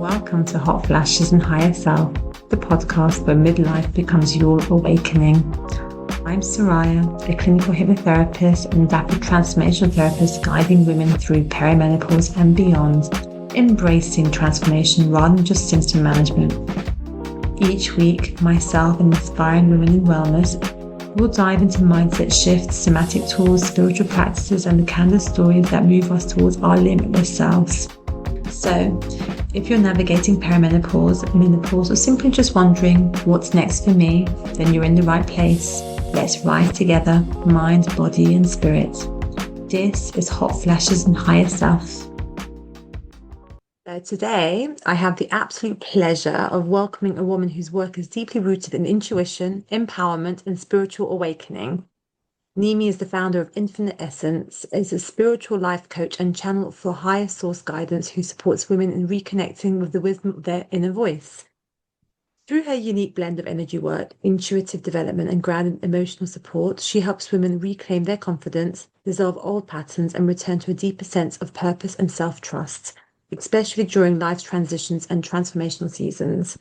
Welcome to Hot Flashes and Higher Self, the podcast where midlife becomes your awakening. I'm Soraya, a clinical hypnotherapist and rapid transformational therapist guiding women through perimenopause and beyond, embracing transformation rather than just symptom management. Each week, myself and inspiring women in wellness will dive into mindset shifts, somatic tools, spiritual practices, and the candid stories that move us towards our limitless selves. So, if you're navigating perimenopause, menopause, or simply just wondering what's next for me, then you're in the right place. Let's rise together, mind, body, and spirit. This is Hot Flashes and Higher Self. So today, I have the absolute pleasure of welcoming a woman whose work is deeply rooted in intuition, empowerment, and spiritual awakening. Nimi is the founder of Infinite Essence, is a spiritual life coach and channel for higher source guidance who supports women in reconnecting with the wisdom of their inner voice. Through her unique blend of energy work, intuitive development, and grounded emotional support, she helps women reclaim their confidence, dissolve old patterns, and return to a deeper sense of purpose and self-trust, especially during life's transitions and transformational seasons.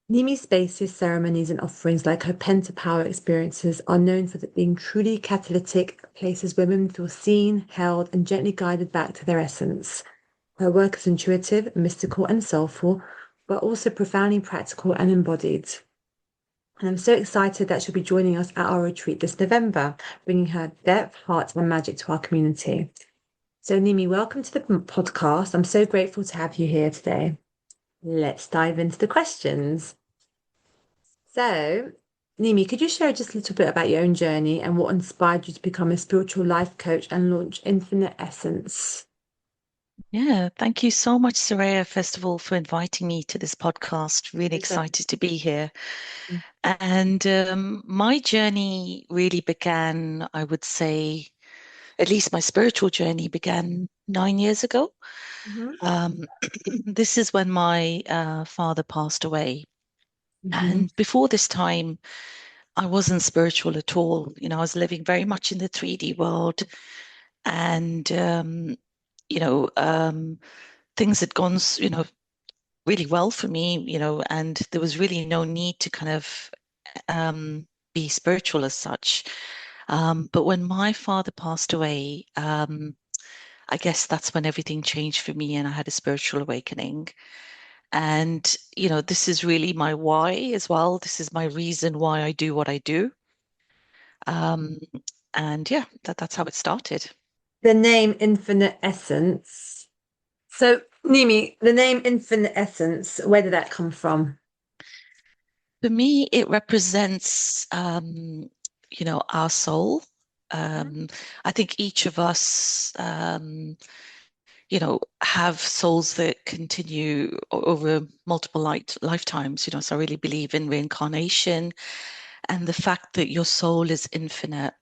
Nimi spaces, ceremonies, and offerings like her Pen to Power experiences are known for being truly catalytic places where women feel seen, held, and gently guided back to their essence. Her work is intuitive, mystical, and soulful, but also profoundly practical and embodied. And I'm so excited that she'll be joining us at our retreat this November, bringing her depth, heart, and magic to our community. So, Nimi, welcome to the podcast. I'm so grateful to have you here today. Let's dive into the questions. So, Nimi, could you share just a little bit about your own journey and what inspired you to become a spiritual life coach and launch Infinite Essence? Yeah, thank you so much, Soraya, first of all, for inviting me to this podcast. Really excited to be here. And my journey really began, I would say, at least my spiritual journey began 9 years ago. Mm-hmm. Um, this is when my father passed away. Mm-hmm. And before this time, I wasn't spiritual at all. I was living very much in the 3D world. And, things had gone, really well for me, and there was really no need to kind of be spiritual as such. But when my father passed away, I guess that's when everything changed for me and I had a spiritual awakening. And, this is really my why as well. This is my reason why I do what I do. Um, and yeah, that's how it started. The name Infinite Essence. So, Nimi, the name Infinite Essence, where did that come from? For me, it represents, our soul. Mhm. Um, I think each of us, have souls that continue over multiple lifetimes, so I really believe in reincarnation and the fact that your soul is infinite.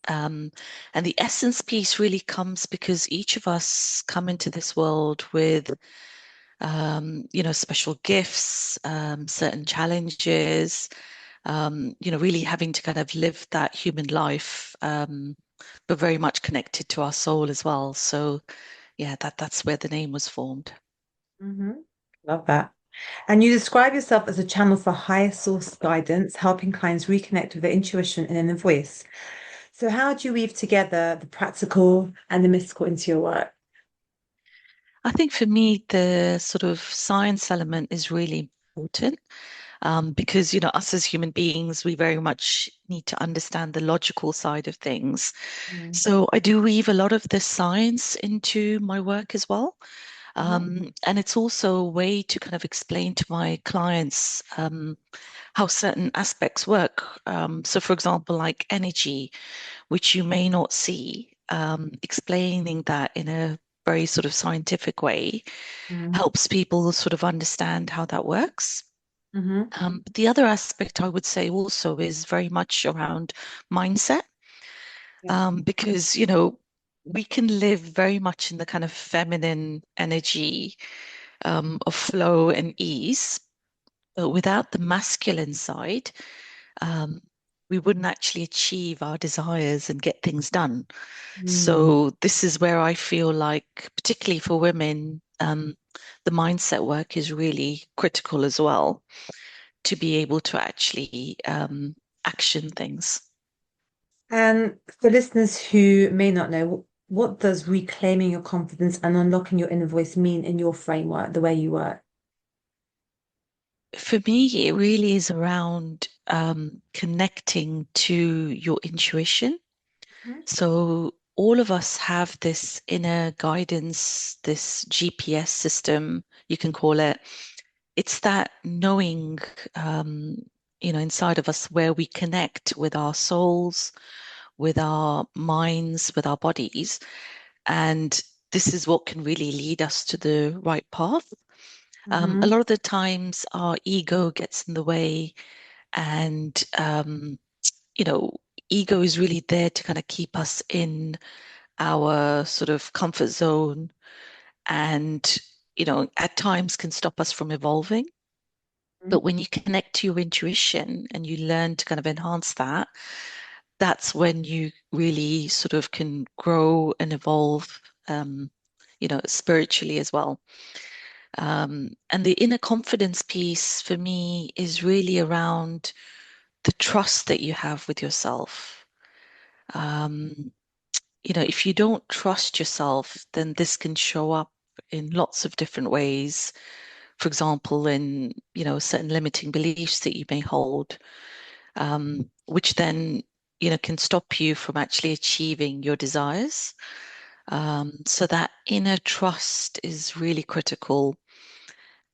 Um, and the essence piece really comes because each of us come into this world with, special gifts, certain challenges, really having to kind of live that human life, but very much connected to our soul as well. So yeah, that's where the name was formed. Mm-hmm. Love that. And you describe yourself as a channel for higher source guidance, helping clients reconnect with their intuition and inner voice. So, how do you weave together the practical and the mystical into your work? I think for me, the sort of science element is really important, because, us as human beings, we very much need to understand the logical side of things. Mm. So I do weave a lot of the science into my work as well. Mhm. And it's also a way to kind of explain to my clients, how certain aspects work. So, for example, like energy, which you may not see, explaining that in a very sort of scientific way Mm. helps people sort of understand how that works. Mhm. But the other aspect I would say also is very much around mindset, Yeah. because, we can live very much in the kind of feminine energy, of flow and ease, but without the masculine side, um, we wouldn't actually achieve our desires and get things done. Mm. So this is where I feel like, particularly for women, the mindset work is really critical as well to be able to actually action things. And for listeners who may not know, what does reclaiming your confidence and unlocking your inner voice mean in your framework, the way you work? For me, it really is around connecting to your intuition. Mhm. So all of us have this inner guidance, this GPS system, you can call it. It's that knowing, um, inside of us where we connect with our souls, with our minds, with our bodies. And this is what can really lead us to the right path. A Mhm. lot of the times our ego gets in the way, and you know, ego is really there to kind of keep us in our sort of comfort zone, and at times can stop us from evolving. Mhm. But when you connect to your intuition and you learn to kind of enhance that, that's when you really sort of can grow and evolve, spiritually as well. And the inner confidence piece for me is really around the trust that you have with yourself. Um, if you don't trust yourself, then this can show up in lots of different ways. For example, in, certain limiting beliefs that you may hold, which then, can stop you from actually achieving your desires. So that inner trust is really critical.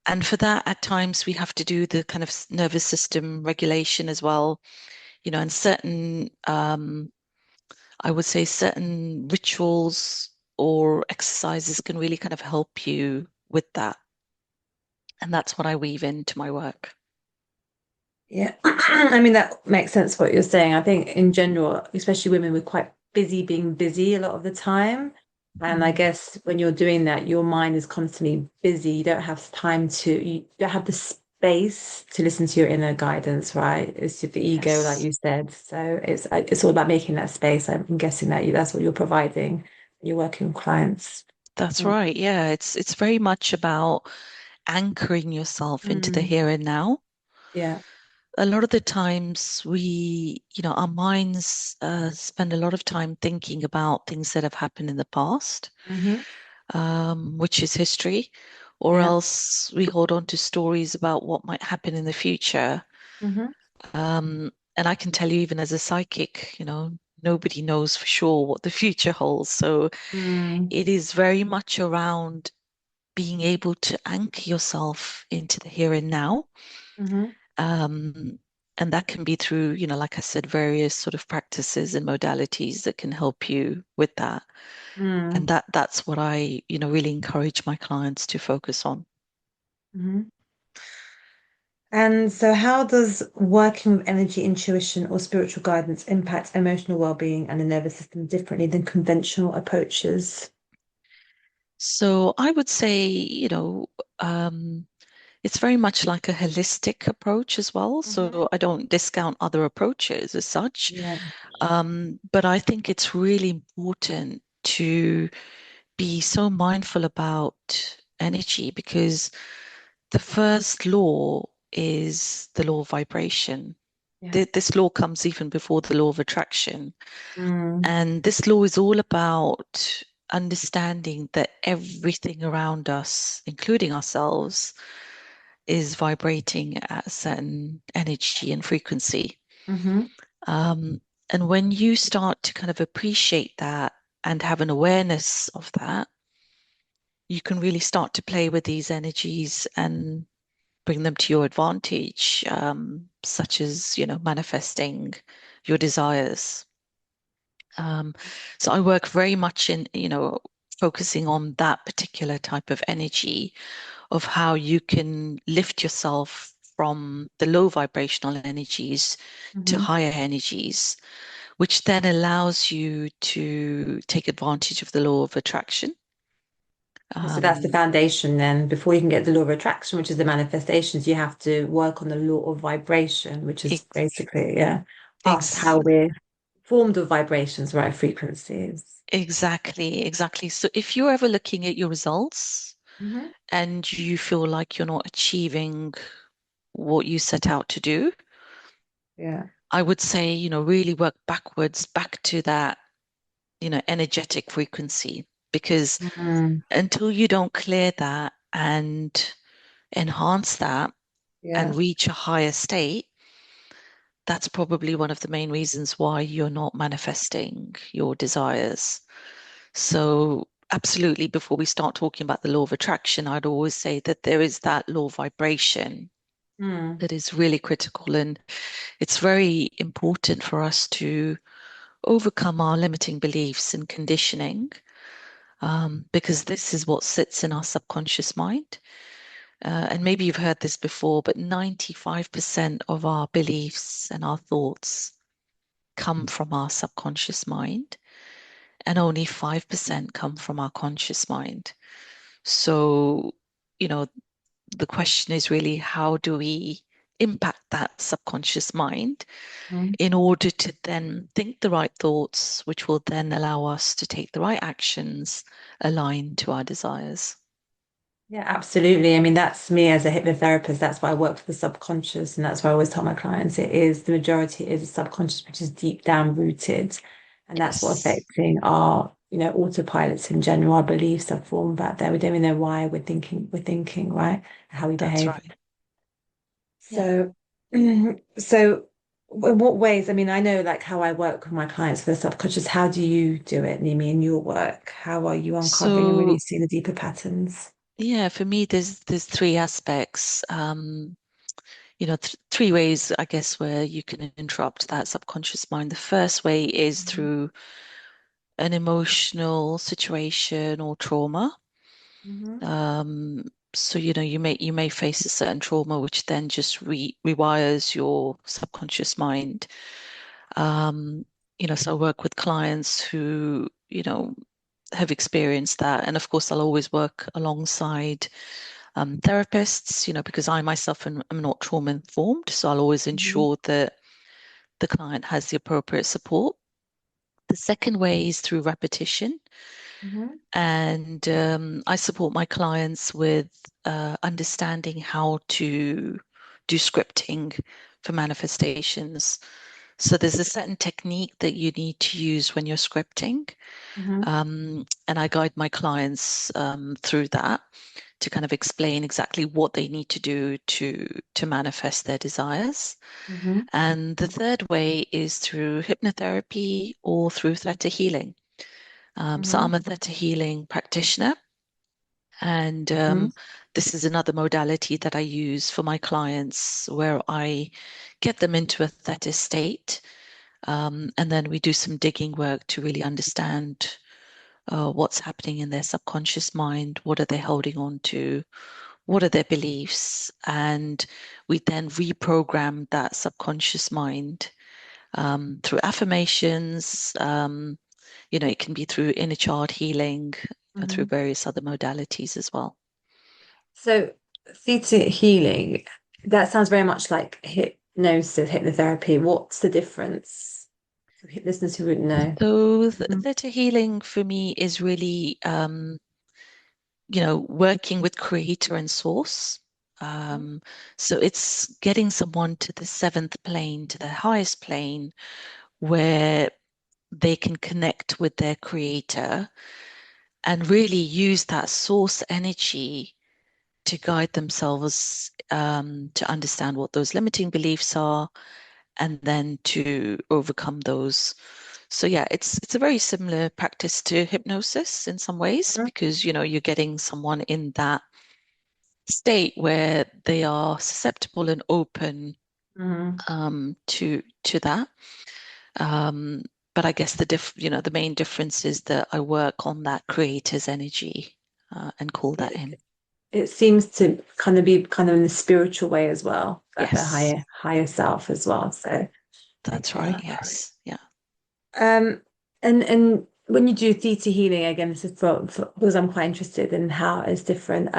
And for that, at times, we have to do the kind of nervous system regulation as well, and certain, I would say, certain rituals or exercises can really kind of help you with that. And that's what I weave into my work. Yeah, I mean, that makes sense what you're saying. I think in general, especially women, we're quite busy being busy a lot of the time. And I Mm. guess when you're doing that, your mind is constantly busy. You don't have time to, you don't have the space to listen to your inner guidance, right? It's the ego, like Yes, you said. So it's all about making that space. I'm guessing that that's what you're providing when you're working with clients. that's Mm. right. Yeah, it's very much about anchoring yourself into the Mm. here and now. Yeah. A lot of the times our minds spend a lot of time thinking about things that have happened in the past, Hmm. which is history, or Yeah. else we hold on to stories about what might happen in the future. Hmm. And I can tell you, even as a psychic, nobody knows for sure what the future holds. So Mm. it is very much around being able to anchor yourself into the here and now. Hmm. Um, and that can be through, like I said, various sort of practices and modalities that can help you with that. And Mm. that's what I, really encourage my clients to focus on. Hmm. And so, how does working with energy intuition or spiritual guidance impact emotional well-being and the nervous system differently than conventional approaches? So I would say, um, it's very much like a holistic approach as well. Hmm. So I don't discount other approaches as such. Yeah. But I think it's really important to be so mindful about energy, because the first law is the law of vibration. Yeah. This law comes even before the law of attraction. Mm. And this law is all about understanding that everything around us, including ourselves, is vibrating at a certain energy and frequency. Hmm. Um, and when you start to kind of appreciate that and have an awareness of that, you can really start to play with these energies and bring them to your advantage, such as, manifesting your desires. Um, so I work very much in, focusing on that particular type of energy of how you can lift yourself from the low vibrational energies to Hmm. higher energies, which then allows you to take advantage of the law of attraction. So that's the Um, foundation then. Before you can get the law of attraction, which is the manifestations, you have to work on the law of vibration, which is ex basically, yeah, us, ex how we're formed of vibrations, right? Frequencies. exactly, exactly. So if you're ever looking at your results, Mm-hmm. and you feel like you're not achieving what you set out to do, Yeah. I would say, really work backwards back to that, energetic frequency. Because Mm. until you don't clear that and enhance that Yeah. and reach a higher state, that's probably one of the main reasons why you're not manifesting your desires. So, absolutely, before we start talking about the law of attraction, I'd always say that there is that law of vibration Mm. that is really critical. And it's very important for us to overcome our limiting beliefs and conditioning, because this is what sits in our subconscious mind. And maybe you've heard this before, but 95% of our beliefs and our thoughts come from our subconscious mind, and only 5% come from our conscious mind. So, you know, the question is really, how do we impact that subconscious mind Mm. in order to then think the right thoughts, which will then allow us to take the right actions aligned to our desires? Yeah, absolutely. I mean, that's me as a hypnotherapist. That's why I work for the subconscious, and that's why I always tell my clients it is the majority is the subconscious, which is deep down rooted, and that's what Yes, affecting our, autopilots in general. Our beliefs are formed back there. We don't even know why we're thinking, right? How we that's behave. right. Yeah. So, so in what ways? I mean, I know like how I work with my clients for the subconscious. How do you do it, Nimi, in your work? How are you uncovering and So, releasing the deeper patterns? yeah, for me, there's three aspects. Three ways, I guess, where you can interrupt that subconscious mind. The first way is through an emotional situation or trauma. Mm-hmm. Um, so you may face a certain trauma, which then just rewires your subconscious mind. So I work with clients who, have experienced that. And of course, I'll always work alongside therapists, because I myself am not trauma informed. So I'll always Mm-hmm. ensure that the client has the appropriate support. The second way is through repetition. Mm-hmm. And I support my clients with understanding how to do scripting for manifestations. So there's a certain technique that you need to use when you're scripting. Mm-hmm. And I guide my clients through that to kind of explain exactly what they need to do to manifest their desires. Mm-hmm. And the third way is through hypnotherapy or through theta healing. So Mm-hmm. I'm a theta healing practitioner, and Mm-hmm. this is another modality that I use for my clients where I get them into a theta state, and then we do some digging work to really understand what's happening in their subconscious mind, what are they holding on to, what are their beliefs, and we then reprogram that subconscious mind through affirmations. It can be through inner child healing, through Mm-hmm. various other modalities as well. So, theta healing, that sounds very much like hypnosis, hypnotherapy. What's the difference for listeners who wouldn't know? So Mm-hmm. theta healing for me is really, working with creator and source. Um, so it's getting someone to the seventh plane, to the highest plane, where they can connect with their creator and really use that source energy to guide themselves, to understand what those limiting beliefs are, and then to overcome those. So yeah, it's a very similar practice to hypnosis in some ways, because you're getting someone in that state where they are susceptible and open Mm-hmm. to that. Um, but I guess the main difference is that I work on that creator's energy, and call that in. It seems to kind of be kind of in the spiritual way as well, at the Yes, higher self as well. So, that's okay. right. Yes, yeah. Um, and when you do theta healing, again, this is because I'm quite interested in how it's different.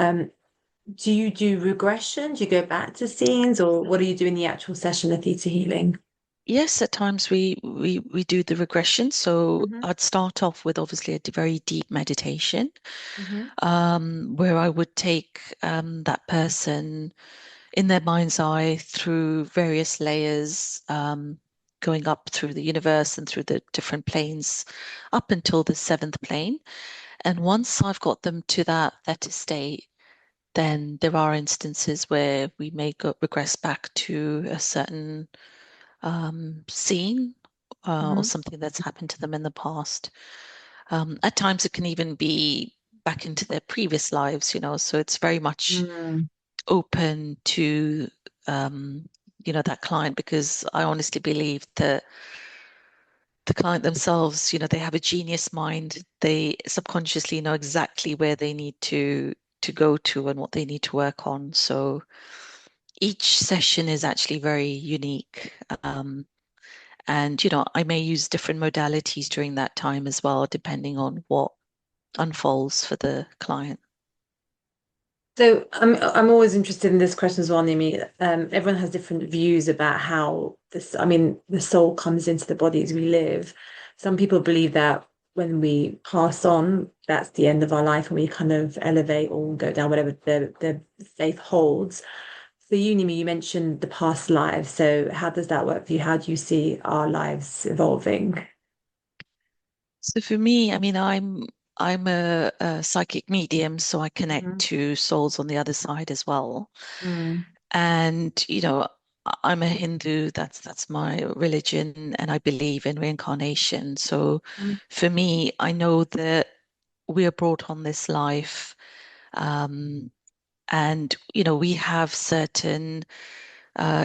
Do you do regression? Do you go back to scenes, or what do you do in the actual session of theta healing? Yes, at times we do the regression. So Hmm. I'd start off with obviously a very deep meditation, Hmm. where I would take that person in their mind's eye through various layers, going up through the universe and through the different planes, up until the seventh plane. And once I've got them to that theta state, then there are instances where we may go regress back to a certain scene or Hmm. something that's happened to them in the past. At times, it can even be back into their previous lives, so it's very much Mm. open to, um, that client, because I honestly believe that the client themselves, they have a genius mind. They subconsciously know exactly where they need to go to and what they need to work on. So each session is actually very unique. And, I may use different modalities during that time as well, depending on what unfolds for the client. So I'm always interested in this question as well, Nimi. Everyone has different views about how this, I mean, the soul comes into the body as we live. Some people believe that when we pass on, that's the end of our life and we kind of elevate or go down, whatever the faith holds. For you, Nimi, you mentioned the past lives. So how does that work for you? How do you see our lives evolving? So for me, I mean, I'm a psychic medium, so I connect Hmm. to souls on the other side as well. Mm. And, I'm a Hindu, that's my religion, and I believe in reincarnation. So for me, I know that we are brought on this life, um, and, we have certain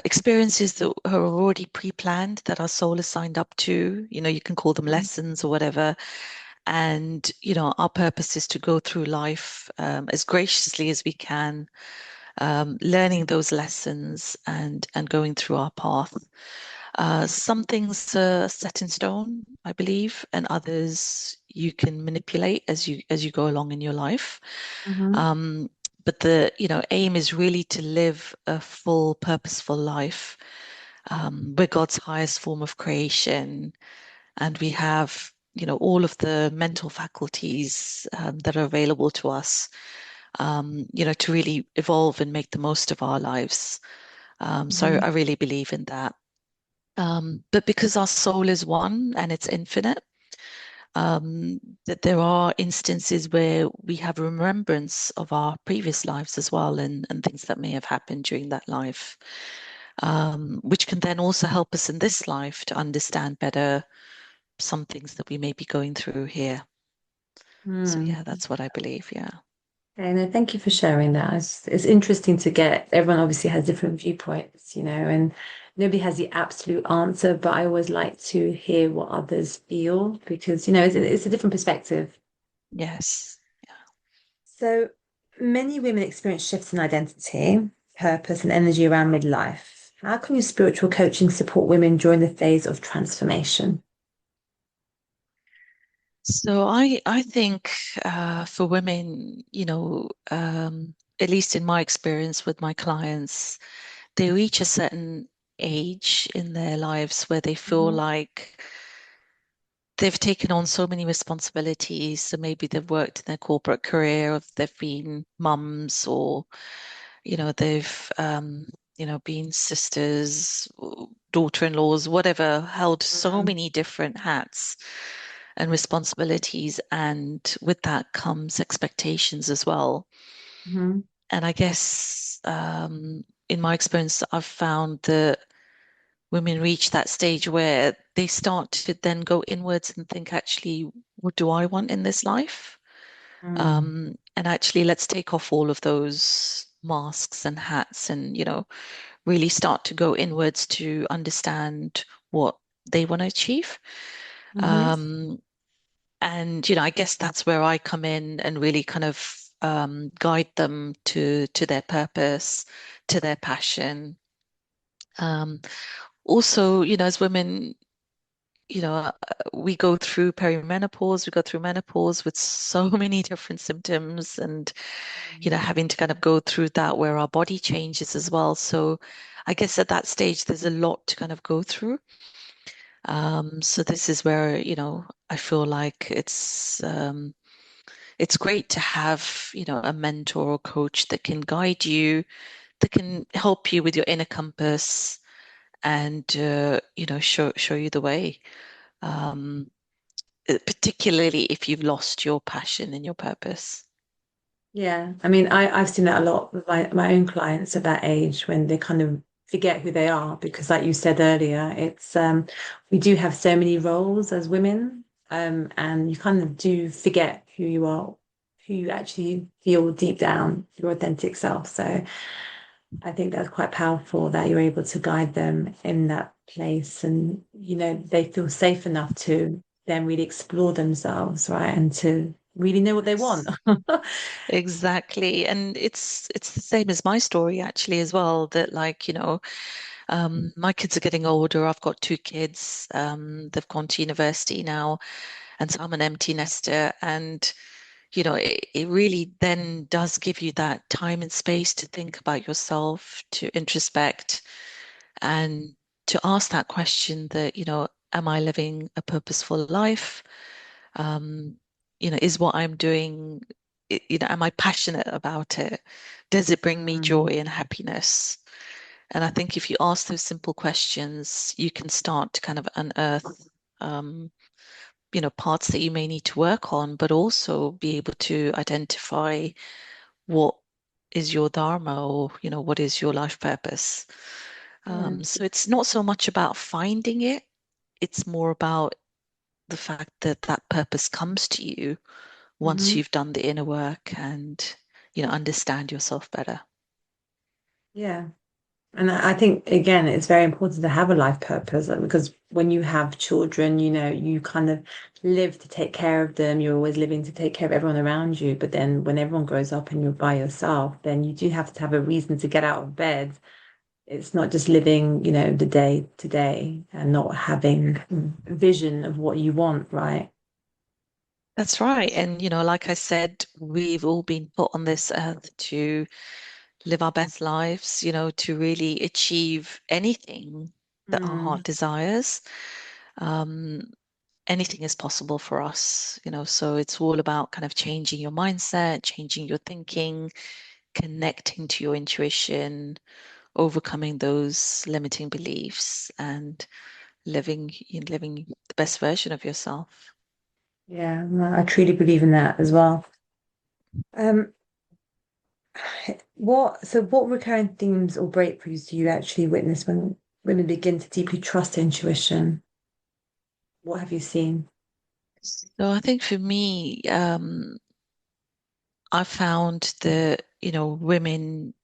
experiences that are already pre-planned that our soul is signed up to. You can call them Mm. lessons or whatever. And, our purpose is to go through life as graciously as we can, learning those lessons and going through our path. Some things are set in stone, I believe, and others you can manipulate as you go along in your life. Hmm. Um, but the aim is really to live a full, purposeful life. We're God's highest form of creation, and we have all of the mental faculties that are available to us, to really evolve and make the most of our lives. So I Hmm. really believe in that. But because our soul is one and it's infinite, that there are instances where we have remembrance of our previous lives as well, and things that may have happened during that life, which can then also help us in this life to understand better some things that we may be going through here. So Mm. yeah, that's what I believe. Yeah. Okay, no, thank you for sharing that. It's interesting to get, everyone obviously has different viewpoints, and nobody has the absolute answer, but I always like to hear what others feel because, it's a different perspective. Yes. So many women experience shifts in identity, purpose, and energy around midlife. How can your spiritual coaching support women during the phase of transformation? So I think for women, at least in my experience with my clients, they reach a certain age in their lives where they feel Hmm. like they've taken on so many responsibilities. So maybe they've worked in their corporate career, or they've been mums, or they've been sisters, daughter-in-laws, whatever, held so Mm. many different hats and responsibilities, and with that comes expectations as well. Hmm. And I guess in my experience, I've found that women reach that stage where they start to then go inwards and think, actually, what do I want in this life? Mm. And actually, let's take off all of those masks and hats, and really start to go inwards to understand what they want to achieve. Hmm. Um, and I guess that's where I come in and really kind of guide them to their purpose, to their passion. Um, Also, as women, we go through perimenopause, we go through menopause with so many different symptoms and, having to kind of go through that where our body changes as well. So I guess at that stage, there's a lot to kind of go through. So this is where, I feel like it's great to have, a mentor or coach that can guide you, that can help you with your inner compass and show you the way. Um, Particularly if you've lost your passion and your purpose. Yeah, I mean, I've seen that a lot with my own clients at that age when they kind of forget who they are because, like you said earlier, it's we do have so many roles as women, and you kind of do forget who you are, who you actually feel deep down, your authentic self. So I think that's quite powerful that you're able to guide them in that place, and they feel safe enough to then really explore themselves, right, and to really know what they want. Yes. Exactly. And it's the same as my story actually as well, that like, my kids are getting older. I've got two kids. They've gone to university now, and so I'm an empty nester. And, it really then does give you that time and space to think about yourself, to introspect, and to ask that question that, am I living a purposeful life? Um, is what I'm doing, am I passionate about it? Does it bring me joy Mm, and happiness? And I think if you ask those simple questions, you can start to kind of unearth, um, parts that you may need to work on, but also be able to identify what is your dharma, or, what is your life purpose. yeah. So it's not so much about finding it, it's more about the fact that that purpose comes to you once Hmm. you've done the inner work and, understand yourself better. Yeah. And I think, again, it's very important to have a life purpose because when you have children, you kind of live to take care of them. You're always living to take care of everyone around you. But then when everyone grows up and you're by yourself, then you do have to have a reason to get out of bed. It's not just living, the day to day and not having a vision of what you want, right? That's right. And, like I said, we've all been put on this earth to live our best lives, to really achieve anything that our Mm, heart desires. Um, Anything is possible for us, so it's all about kind of changing your mindset, changing your thinking, connecting to your intuition, overcoming those limiting beliefs, and living the best version of yourself. yeah, no, I truly believe in that as well. Um, what recurring themes or breakthroughs do you actually witness when women begin to deeply trust intuition? What have you seen? So I think for me, I found that, women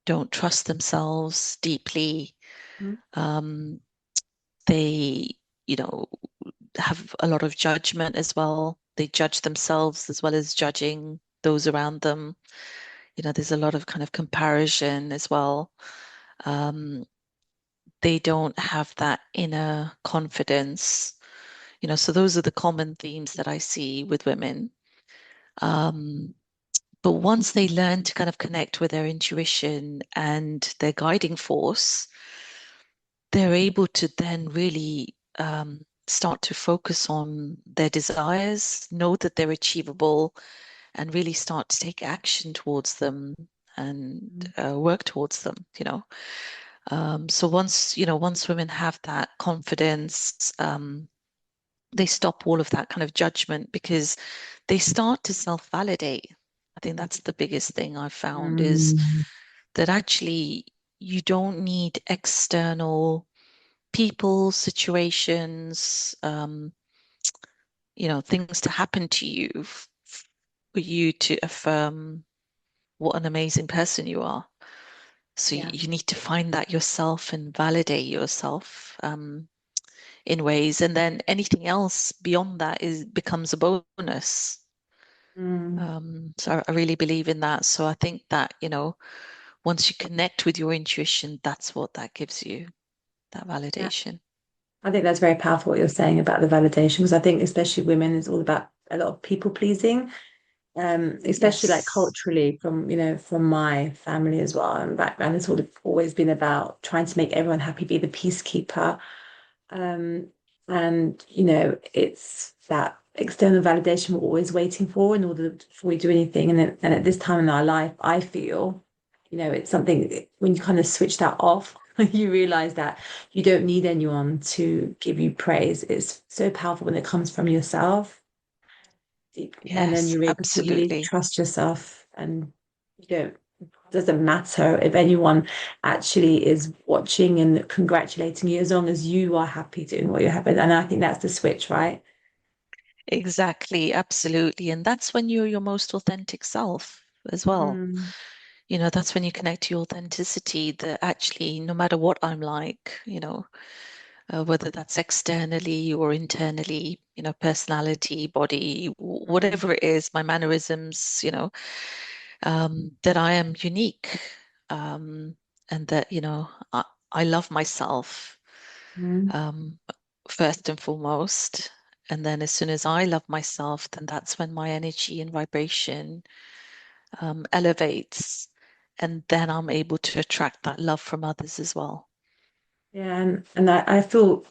don't trust themselves deeply. Mm, Um, they, you know, have a lot of judgment as well. They judge themselves as well as judging those around them. There's a lot of kind of comparison as well. Um, they don't have that inner confidence. So those are the common themes that I see with women. Um, but once they learn to kind of connect with their intuition and their guiding force, they're able to then really start to focus on their desires, know that they're achievable, and really start to take action towards them and mm, work towards them, So once women have that confidence, they stop all of that kind of judgment because they start to self-validate. I think that's the biggest thing I've found is mm, that actually you don't need external people, situations, things to happen to you for you to affirm what an amazing person you are. So yeah. you need to find that yourself and validate yourself in ways, and then anything else beyond that is becomes a bonus. Mm, So I really believe in that. So I think that, once you connect with your intuition, that's what that gives you, that yeah. validation. I think that's very powerful what you're saying about the validation, because I think especially women is all about a lot of people pleasing, especially like Yes. culturally from, from my family as well and background. It's sort of always been about trying to make everyone happy, be the peacekeeper. Um, and it's that external validation we're always waiting for in order before we do anything. And at this time in our life, I feel, it's something when you kind of switch that off, you realize that you don't need anyone to give you praise. It's so powerful when it comes from yourself. And then Yes, you're able to really absolutely. trust yourself and you don't doesn't matter if anyone actually is watching and congratulating you as long as you are happy doing what you're happy. And I think that's the switch, right? Exactly, absolutely. And that's when you're your most authentic self as well. Mm, That's when you connect to your authenticity that actually, no matter what I'm like, whether that's externally or internally, personality, body, mm, whatever it is, my mannerisms, that I am unique, and that, I love myself, mm. um, first and foremost. And then as soon as I love myself, then that's when my energy and vibration, elevates. And then I'm able to attract that love from others as well. Yeah, and I feel,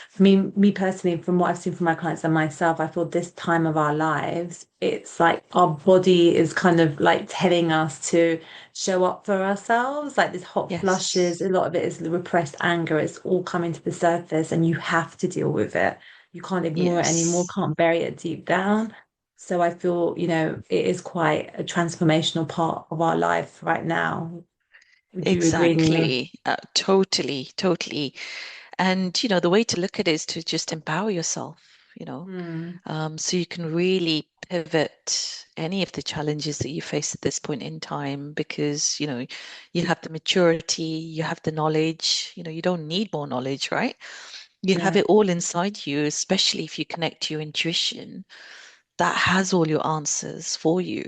for me personally, from what I've seen from my clients and myself, I feel this time of our lives, it's like our body is kind of like telling us to show up for ourselves. Like this hot flushes, Yes. a lot of it is the repressed anger. It's all coming to the surface, and you have to deal with it. You can't ignore it anymore, Yes. can't bury it deep down. So I feel, it is quite a transformational part of our life right now. Would you agree, Nimi? Exactly. Totally, totally. And, the way to look at it is to just empower yourself, Hmm. so you can really pivot any of the challenges that you face at this point in time because, you have the maturity, you have the knowledge, you don't need more knowledge, right? You have Yeah. it all inside you, especially if you connect to your intuition that has all your answers for you.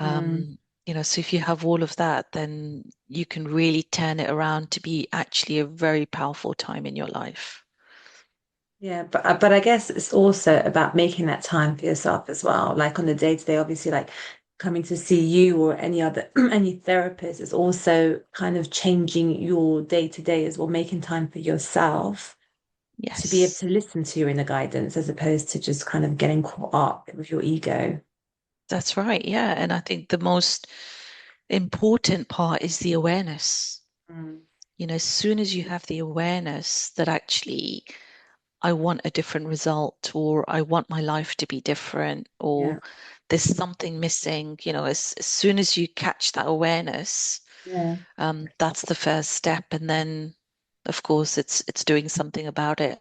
Mm. So if you have all of that, then you can really turn it around to be actually a very powerful time in your life. Yeah, but I guess it's also about making that time for yourself as well. Like on the day to day, obviously, like coming to see you or any other any therapist is also kind of changing your day to day as well, making time for yourself to be able Yes, to listen to your inner guidance as opposed to just kind of getting caught up with your ego. that's right. Yeah. And I think the most important part is the awareness. Mm. As soon as you have the awareness that actually I want a different result, or I want my life to be different, or Yeah, there's something missing, as soon as you catch that awareness, yeah, that's the first step. And then, of course, it's doing something about it.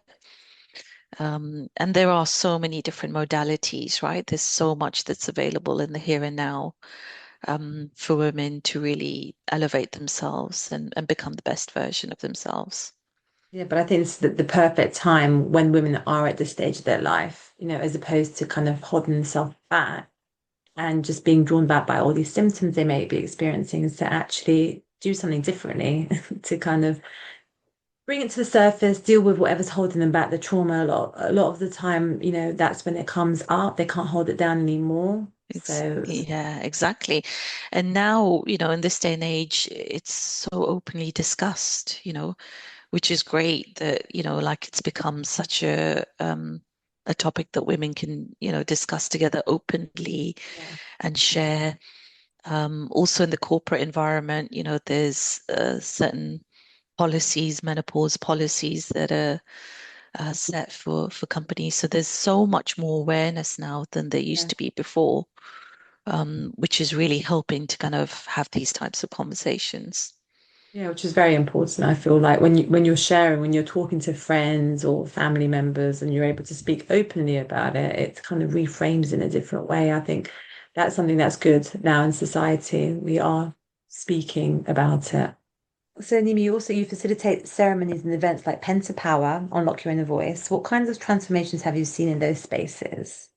And there are so many different modalities, right? There's so much that's available in the here and now, for women to really elevate themselves and become the best version of themselves. yeah. But I think it's the perfect time when women are at this stage of their life, as opposed to kind of holding themselves back and just being drawn back by all these symptoms they may be experiencing is to actually do something differently to kind of bring it to the surface, deal with whatever's holding them back, the trauma a lot of the time, that's when it comes up. They can't hold it down anymore. So Yeah, exactly. And now, in this day and age, it's so openly discussed, which is great that, like it's become such a topic that women can, discuss together openly yeah, and share. Also in the corporate environment, there's certain policies, menopause policies that are set for companies. So there's so much more awareness now than there used yeah. to be before, which is really helping to kind of have these types of conversations. Yeah, which is very important. I feel like when you're sharing, when you're talking to friends or family members and you're able to speak openly about it, it kind of reframes in a different way. I think that's something that's good now in society. We are speaking about it. So, Nimi, you facilitate ceremonies and events like Penta Power, Unlock Your Inner Voice. What kinds of transformations have you seen in those spaces?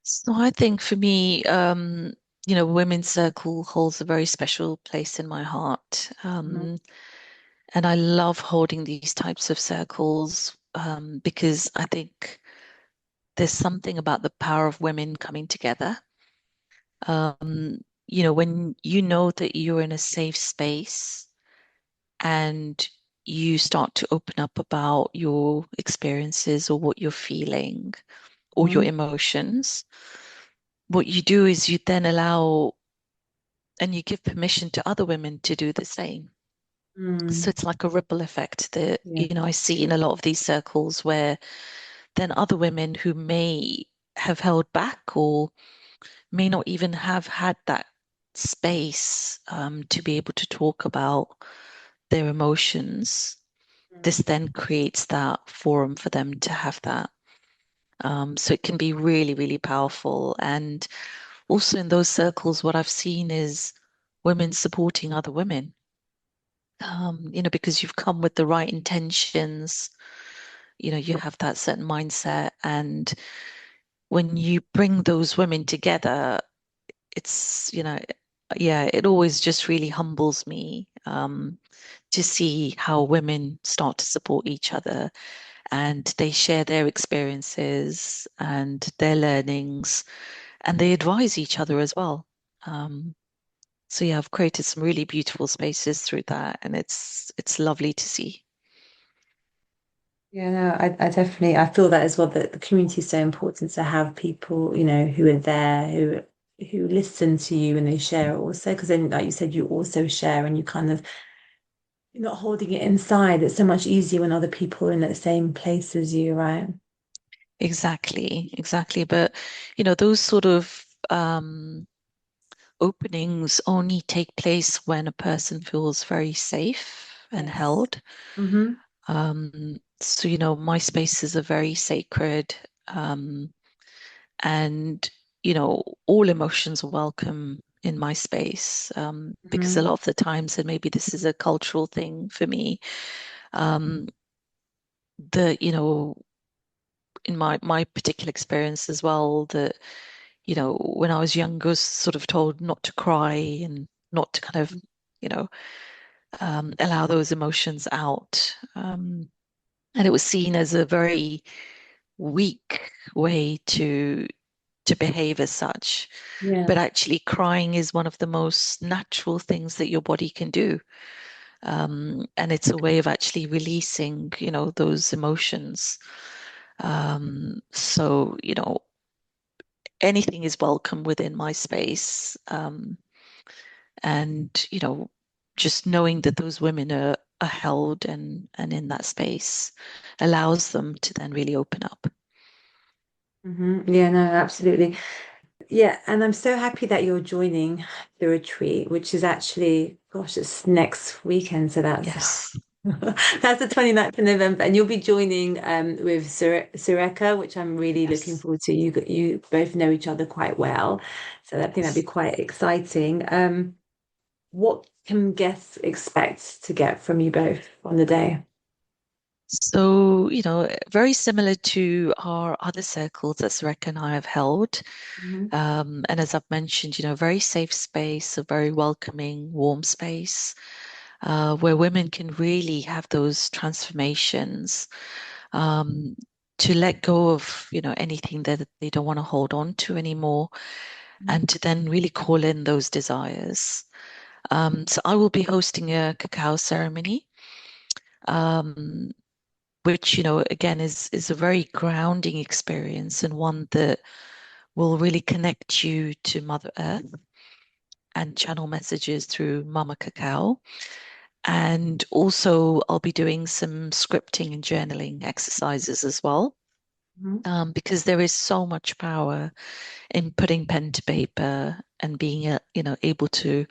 So I think for me, Women's Circle holds a very special place in my heart. Mhm. And I love holding these types of circles, because I think there's something about the power of women coming together. Um, when you know that you're in a safe space and you start to open up about your experiences or what you're feeling or your Mhm. emotions, what you do is you then allow and you give permission to other women to do the same. So Mm. it's like a ripple effect that, Yeah. I see in a lot of these circles where then other women who may have held back or may not even have had that space to be able to talk about their emotions. This then creates that forum for them to have that. So it can be really, really powerful. And also in those circles, what I've seen is women supporting other women, because you've come with the right intentions, you have that certain mindset. And when you bring those women together, it's, yeah, it always just really humbles me to see how women start to support each other and they share their experiences and their learnings and they advise each other as well. Um, so yeah, I've created some really beautiful spaces through that, and it's lovely to see. Yeah, no, I definitely I feel that as well that the community is so important to have people, who are there, who listen to you and they share also. Because then, like you said, you also share and you kind of you're not holding it inside. It's so much easier when other people are in the same place as you, right? Exactly, exactly. But those sort of openings only take place when a person feels very safe and Yes. held. Mm-hmm. So, my spaces are very sacred. And, all emotions are welcome in my space. Because a Mm-hmm. lot of the times, and maybe this is a cultural thing for me, um, the, in my particular experience as well, that, when I was younger, I was sort of told not to cry and not to kind of, you know, allow those emotions out. And it was seen as a very weak way to behave as such. Yeah. But actually, crying is one of the most natural things that your body can do. And it's a way of actually releasing, those emotions. So, anything is welcome within my space. And, just knowing that those women are held and in that space allows them to then really open up. Mm-hmm. Yeah, no, absolutely. Yeah, and I'm so happy that you're joining the retreat, which is actually, gosh, it's next weekend. So that's Yes. that's the 29th of November. And you'll be joining with Sureka, which I'm really looking Yes. forward to. You both know each other quite well. So I think that'd be Yes. quite exciting. What can guests expect to get from you both on the day? So, very similar to our other circles that Sareka and I have held. Mhm. And as I've mentioned, very safe space, a very welcoming, warm space, where women can really have those transformations, um, to let go of, anything that they don't want to hold on to anymore, and to then really call in those desires. So I will be hosting a cacao ceremony. Um, which again is a very grounding experience and one that will really connect you to Mother Earth and channel messages through Mama Cacao. And also, I'll be doing some scripting and journaling exercises as well, Mhm. because there is so much power in putting pen to paper and being, able to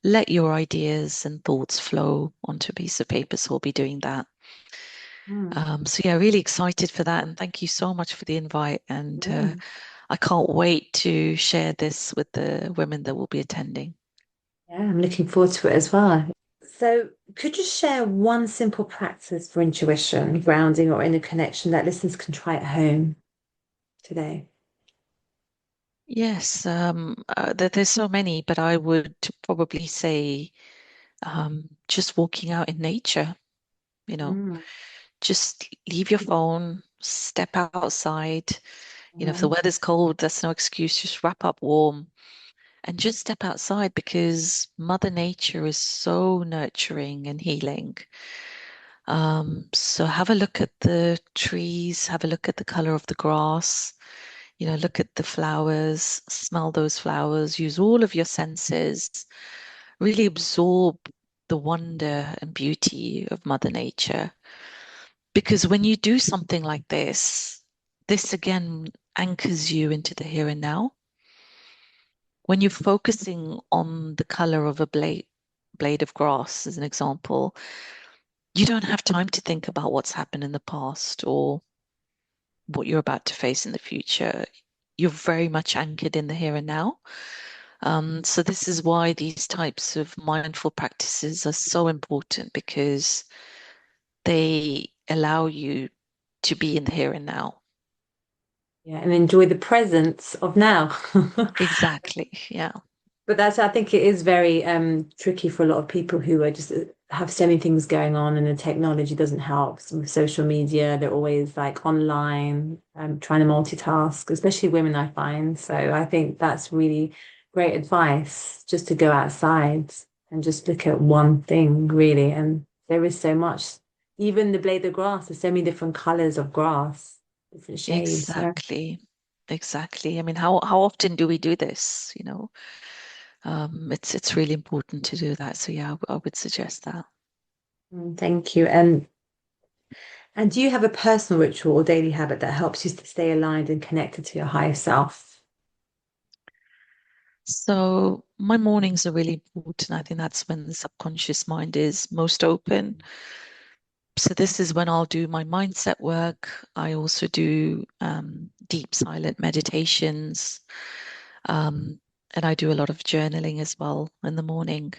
let your ideas and thoughts flow onto a piece of paper. So I'll be doing that. Mhm. So yeah, really excited for that, and thank you so much for the invite. And Mm. I can't wait to share this with the women that will be attending. Yeah, I'm looking forward to it as well. So, could you share one simple practice for intuition, grounding, or inner connection that listeners can try at home today? Yes, there's so many, but I would probably say just walking out in nature, you know, Mm. just leave your phone, step outside. If the Mhm. weather's cold, that's no excuse. Just wrap up warm and just step outside because Mother Nature is so nurturing and healing. So have a look at the trees, have a look at the color of the grass, look at the flowers, smell those flowers, use all of your senses, really absorb the wonder and beauty of Mother Nature. Because when you do something like this again anchors you into the here and now. When you're focusing on the color of a blade of grass, as an example, you don't have time to think about what's happened in the past or what you're about to face in the future. You're very much anchored in the here and now. So this is why these types of mindful practices are so important because they allow you to be in the here and now. Yeah, and enjoy the presence of now. Exactly. Yeah. But I think it is very tricky for a lot of people who are just have so many things going on and the technology doesn't help. So with social media, they're always like online, trying to multitask, especially women, I find. So I think that's really great advice just to go outside and just look at one thing, really. And there is so much, even the blade of grass, there's so many different colors of grass, different shades. So Exactly. Exactly. I mean, how often do we do this? It's really important to do that. So yeah, I would suggest that. thank you. And do you have a personal ritual or daily habit that helps you to stay aligned and connected to your higher self? So my mornings are really important. I think that's when the subconscious mind is most open. So this is when I'll do my mindset work. I also do deep silent meditations. Um, and I do a lot of journaling as well in the morning.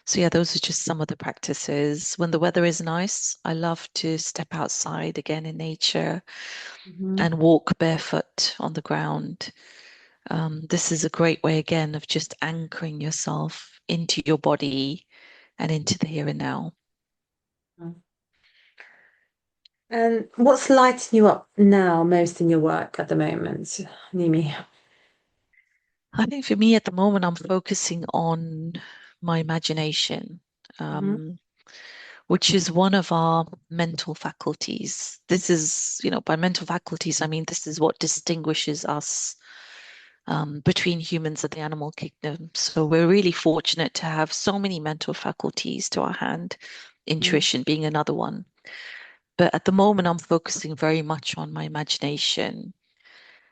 So yeah, those are just some of the practices. When the weather is nice, I love to step outside again in nature Mhm. and walk barefoot on the ground. This is a great way again of just anchoring yourself into your body and into the here and now. And what's lighting you up now most in your work at the moment, Nimi? I think for me at the moment, I'm focusing on my imagination, Hmm. um, which is one of our mental faculties. This is, by mental faculties, I mean, this is what distinguishes us between humans and the animal kingdom. So we're really fortunate to have so many mental faculties to our hand, intuition being another one. But at the moment, I'm focusing very much on my imagination.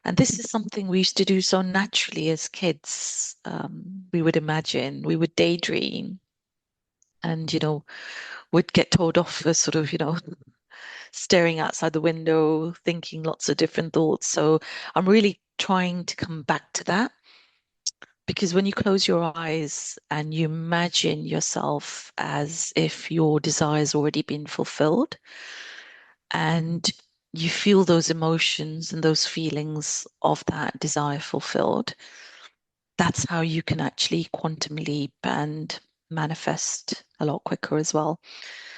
And this is something we used to do so naturally as kids. We would imagine, we would daydream, and, would get told off for sort of, staring outside the window, thinking lots of different thoughts. So I'm really trying to come back to that because when you close your eyes and you imagine yourself as if your desire's already been fulfilled, and you feel those emotions and those feelings of that desire fulfilled, that's how you can actually quantum leap and manifest a lot quicker as well.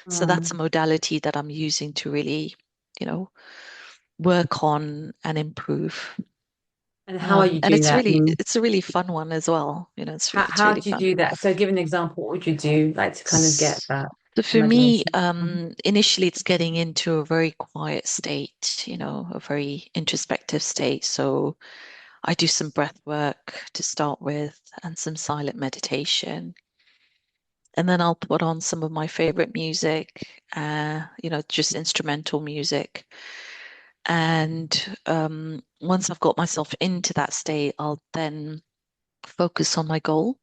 So that's a Mm. modality that I'm using to really, you know, work on and improve. And how are you And doing that, Nimi? it's a really fun one as well. It's How really do you fun. do that? So give an example. What would you do, like to kind of get that So for me, imagination? Mhm. initially it's getting into a very quiet state, a very introspective state. So I do some breath work to start with and some silent meditation. And then I'll put on some of my favorite music, just instrumental music. And once I've got myself into that state, I'll then focus on my goal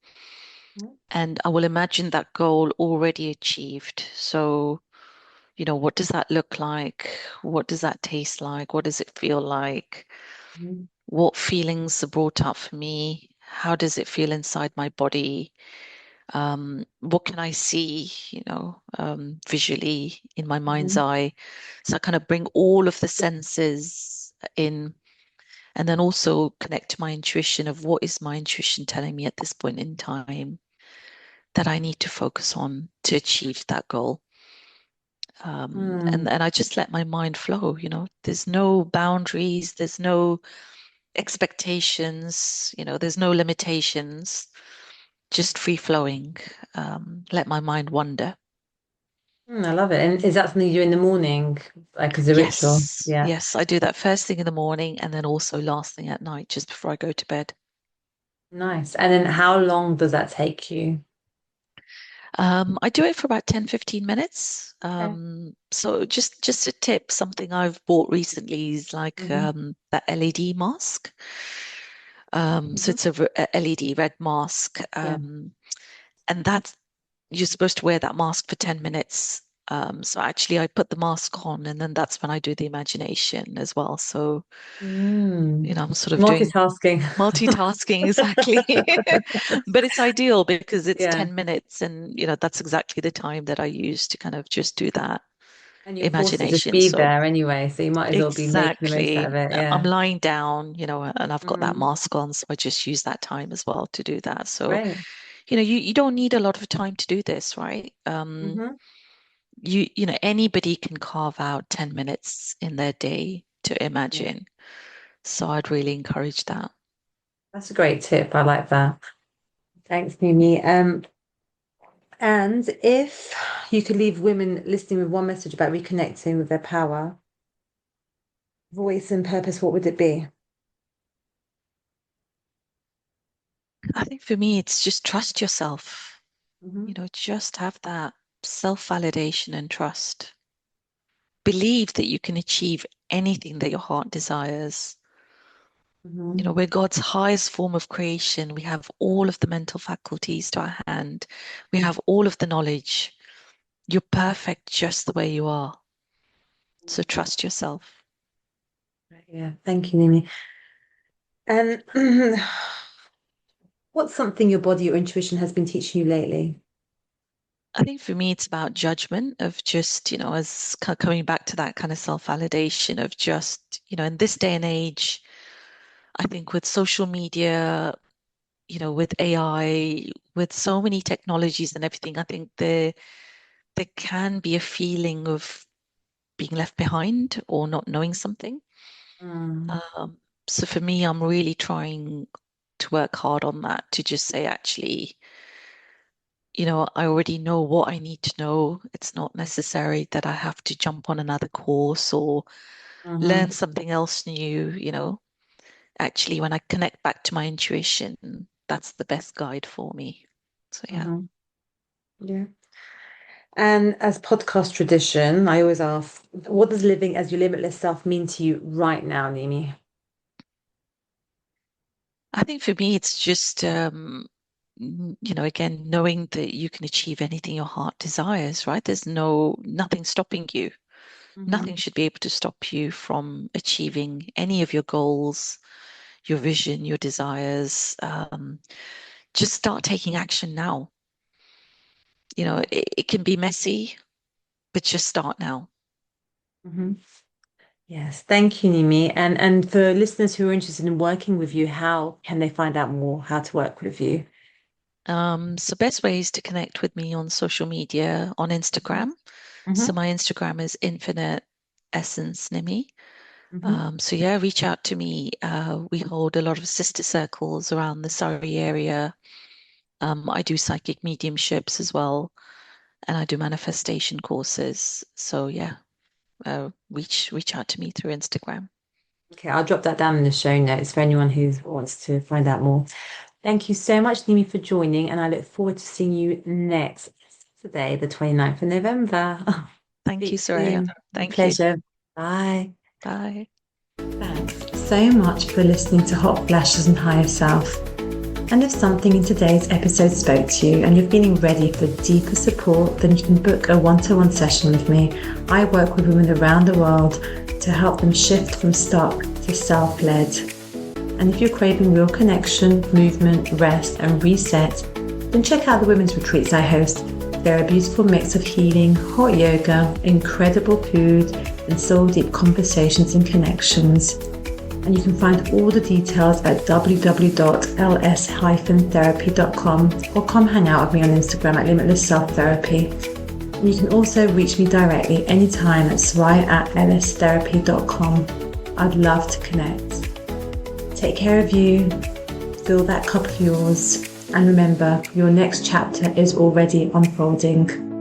and I will imagine that goal already achieved. So, what does that look like? What does that taste like? What does it feel like? Mhm. What feelings are brought up for me? How does it feel inside my body? What can I see, visually in my mind's Mhm. eye? So I kind of bring all of the senses in and then also connect to my intuition of what is my intuition telling me at this point in time that I need to focus on to achieve that goal. And I just let my mind flow, there's no boundaries, there's no expectations, there's no limitations, just free flowing. Let my mind wander. I love it. And is that something you do in the morning, like as a ritual? Yes, Yeah. yes, I do that first thing in the morning and then also last thing at night, just before I go to bed. Nice. And then how long does that take you? I do it for about 10, 15 minutes. Okay. So just a tip, something I've bought recently is like Hmm. that LED mask. So Hmm. it's a LED red mask. Yeah. And that's you're supposed to wear that mask for 10 minutes. So actually I put the mask on and then that's when I do the imagination as well. So, Mm. I'm sort of doing Multitasking. multitasking exactly. But it's ideal because it's Yeah. 10 minutes and that's exactly the time that I use to kind of just do that And you're forced to just imagination. be So there anyway, so you might as well be making the most out of exactly. it. I'm Yeah. lying down, and I've got that Hmm. mask on, so I just use that time as well to do that. So, Great. you don't need a lot of time to do this, right? Hmm. Anybody can carve out 10 minutes in their day to Yeah. imagine. So I'd really encourage that. That's a great tip. I like that. Thanks, Nimi. And if you could leave women listening with one message about reconnecting with their power, voice, and purpose, what would it be? I think for me, it's just trust yourself. Hmm. Just have that self-validation and trust. Believe that you can achieve anything that your heart desires. Hmm. We're God's highest form of creation. We have all of the mental faculties to our hand. We have all of the knowledge. You're perfect just the way you are. So trust yourself. Yeah, thank you, Nimi. And what's something your body or intuition has been teaching you lately? I think for me, it's about judgment of just, as coming back to that kind of self-validation of just, in this day and age, I think with social media, with AI, with so many technologies and everything, I think there can be a feeling of being left behind or not knowing something. Mm, Um, so for me, I'm really trying to work hard on that to just say, actually, I already know what I need to know. It's not necessary that I have to jump on another course or learn hmm. something else new. Actually, when I connect back to my intuition, that's the best guide for me. So yeah. Hmm. Yeah. And as podcast tradition, I always ask, what does living as your limitless self mean to you right now, Nimi? I think for me, it's just, again, knowing that you can achieve anything your heart desires, right? There's nothing stopping you. Nothing Hmm. should be able to stop you from achieving any of your goals, your vision, your desires. Just start taking action now. It can be messy, but just start now. Hmm. Yes, thank you, Nimi. And for listeners who are interested in working with you, how can they find out more how to work with you? So best way is to connect with me on social media, on Hmm. Instagram. So Hmm. my Instagram is Infinite Essence Nimi. Hmm. So yeah, reach out to me. We hold a lot of sister circles around the Surrey area. I do psychic mediumships as well, and I do manifestation courses. So yeah, reach out to me through Instagram. Okay, I'll drop that down in the show notes for anyone who wants to find out more. Thank you so much, Nimi, for joining, and I look forward to seeing you next Saturday, the 29th of November. Thank you, Speak Soraya. soon. My Thank you. pleasure. Bye. Bye. Thanks so much for listening to Hot Flashes and Higher Self. And if something in today's episode spoke to you and you're feeling ready for deeper support, then you can book a one-to-one session with me. I work with women around the world to help them shift from stuck to self-led. And if you're craving real connection, movement, rest, and reset, then check out the women's retreats I host. They're a beautiful mix of healing, hot yoga, incredible food, and soul deep conversations and connections. And you can find all the details at www.ls-therapy.com or come hang out with me on Instagram at Limitless Self Therapy. You can also reach me directly anytime at soraya@lstherapy.com. I'd love to connect. Take care of you, fill that cup of yours, and remember, your next chapter is already unfolding.